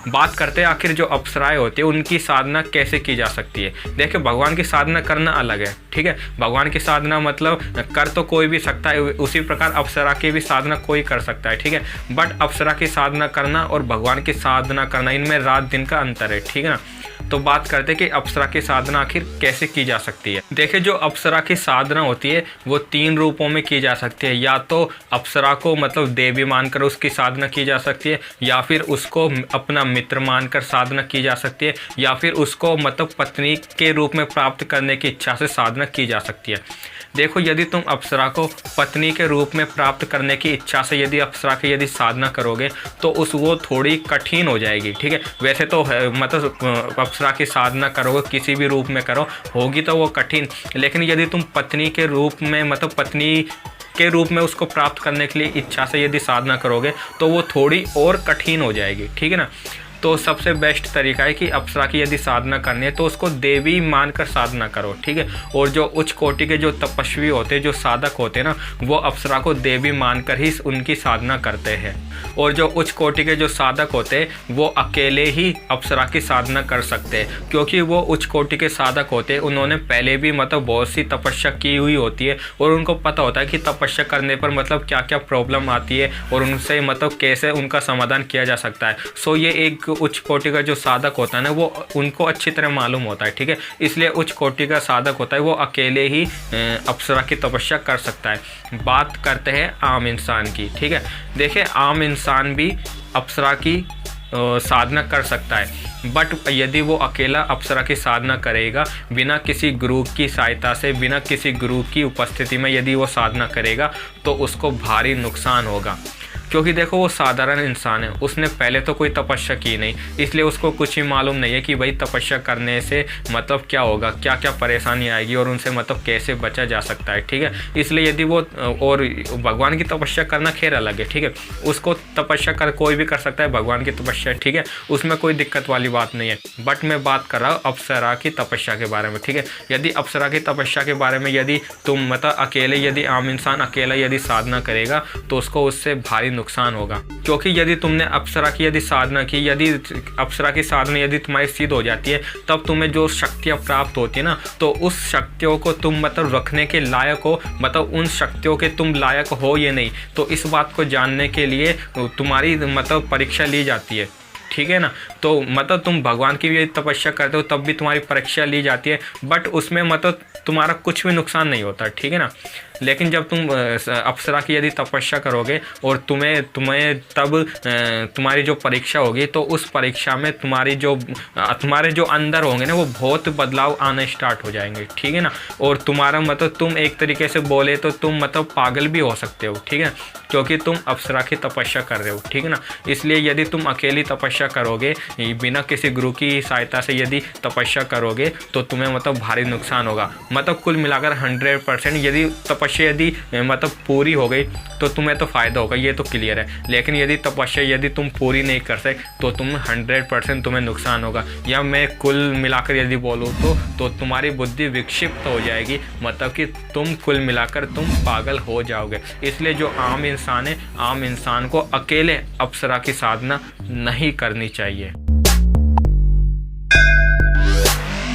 बात करते हैं आखिर जो अप्सराएं होती है उनकी साधना कैसे की जा सकती है। देखिए, भगवान की साधना करना अलग है, ठीक है। भगवान की साधना मतलब कर तो कोई भी सकता है, उसी प्रकार अप्सरा की भी साधना कोई कर सकता है, ठीक है। बट अप्सरा की साधना करना और भगवान की साधना करना, इनमें रात दिन का अंतर है, ठीक है ना। तो बात करते हैं कि अप्सरा की साधना आखिर कैसे की जा सकती है। देखिए, जो अप्सरा की साधना होती है वो 3 रूपों में की जा सकती है। या तो अप्सरा को मतलब देवी मानकर उसकी साधना की जा सकती है, या फिर उसको अपना मित्र मानकर साधना की जा सकती है, या फिर उसको मतलब पत्नी के रूप में प्राप्त करने की इच्छा से साधना की जा सकती है। देखो, यदि तुम अप्सरा को पत्नी के रूप में प्राप्त करने की इच्छा से यदि अप्सरा की यदि साधना करोगे तो वो थोड़ी कठिन हो जाएगी, ठीक है। वैसे तो मतलब अप्सरा की साधना करोगे किसी भी रूप में करो, होगी तो वो कठिन, लेकिन यदि तुम पत्नी के रूप में मतलब पत्नी के रूप में उसको प्राप्त करने के लिए इच्छा से यदि साधना करोगे तो वो थोड़ी और कठिन हो जाएगी, ठीक है ना। तो सबसे बेस्ट तरीका है कि अप्सरा की यदि साधना करनी है तो उसको देवी मानकर साधना करो, ठीक है। और जो उच्च कोटि के जो तपस्वी होते हैं, जो साधक होते हैं ना, वो अप्सरा को देवी मानकर ही उनकी साधना करते हैं। और जो उच्च कोटि के जो साधक होते हैं वो अकेले ही अप्सरा की साधना कर सकते हैं, क्योंकि वो उच्च कोटि के साधक होते हैं, उन्होंने पहले भी मतलब बहुत सी तपस्या की हुई होती है और उनको पता होता है कि तपस्या करने पर मतलब क्या क्या प्रॉब्लम आती है और उनसे मतलब कैसे उनका समाधान किया जा सकता है। सो ये एक उच्च कोटि का जो साधक होता है ना, वो उनको अच्छी तरह मालूम होता है, ठीक है। इसलिए उच्च कोटि का साधक होता है वो अकेले ही अप्सरा की तपस्या कर सकता है। बात करते हैं आम इंसान की, ठीक है। देखिए, आम इंसान भी अप्सरा की साधना कर सकता है, बट यदि वो अकेला अप्सरा की साधना करेगा बिना किसी गुरु की सहायता से, बिना किसी गुरु की उपस्थिति में यदि वो साधना करेगा तो उसको भारी नुकसान होगा। क्योंकि देखो, वो साधारण इंसान है, उसने पहले तो कोई तपस्या की नहीं, इसलिए उसको कुछ ही मालूम नहीं है कि भाई तपस्या करने से मतलब क्या होगा, क्या क्या परेशानी आएगी और उनसे मतलब कैसे बचा जा सकता है, ठीक है। इसलिए यदि वो, और भगवान की तपस्या करना खैर अलग है, ठीक है। उसको तपस्या कर कोई भी कर सकता है, भगवान की तपस्या, ठीक है, उसमें कोई दिक्कत वाली बात नहीं है। बट मैं बात कर रहा हूँ अप्सरा की तपस्या के बारे में, ठीक है। यदि अप्सरा की तपस्या के बारे में यदि तुम मतलब अकेले, यदि आम इंसान अकेला यदि साधना करेगा तो उसको उससे भारी नुकसान होगा। क्योंकि यदि तुमने अप्सरा की यदि साधना की, यदि अप्सरा की साधना यदि तुम्हारी सिद्ध हो जाती है, तब तुम्हें जो शक्तियाँ प्राप्त होती है ना, तो उस शक्तियों को तुम मतलब रखने के लायक हो, मतलब उन शक्तियों के तुम लायक हो या नहीं, तो इस बात को जानने के लिए तुम्हारी मतलब परीक्षा ली जाती है, ठीक है ना। तो मतलब तुम भगवान की भी तपस्या करते हो तब भी तुम्हारी परीक्षा ली जाती है, बट उसमें मतलब तुम्हारा कुछ भी नुकसान नहीं होता, ठीक है ना। लेकिन जब तुम अप्सरा की यदि तपस्या करोगे और तुम्हें तब तुम्हारी जो परीक्षा होगी, तो उस परीक्षा में तुम्हारे जो अंदर होंगे ना, वो बहुत बदलाव आने स्टार्ट हो जाएंगे, ठीक है ना। और तुम्हारा मतलब तुम एक तरीके से बोले तो तुम मतलब पागल भी हो सकते हो, ठीक है, क्योंकि तुम अप्सरा की तपस्या कर रहे हो, ठीक है ना। इसलिए यदि तुम अकेली तपस्या करोगे बिना किसी गुरु की सहायता से यदि तपस्या करोगे तो तुम्हें मतलब भारी नुकसान होगा। मतलब कुल मिलाकर 100% यदि तपस्या यदि मतलब पूरी हो गई तो तुम्हें तो फ़ायदा होगा, ये तो क्लियर है। लेकिन यदि तपस्या यदि तुम पूरी नहीं कर सकते तो तुम 100% तुम्हें नुकसान होगा। या मैं कुल मिलाकर यदि बोलूँ तो तुम्हारी बुद्धि विक्षिप्त हो जाएगी, मतलब कि तुम कुल मिलाकर तुम पागल हो जाओगे। इसलिए जो आम इंसान है, आम इंसान को अकेले अप्सरा की साधना नहीं करनी चाहिए।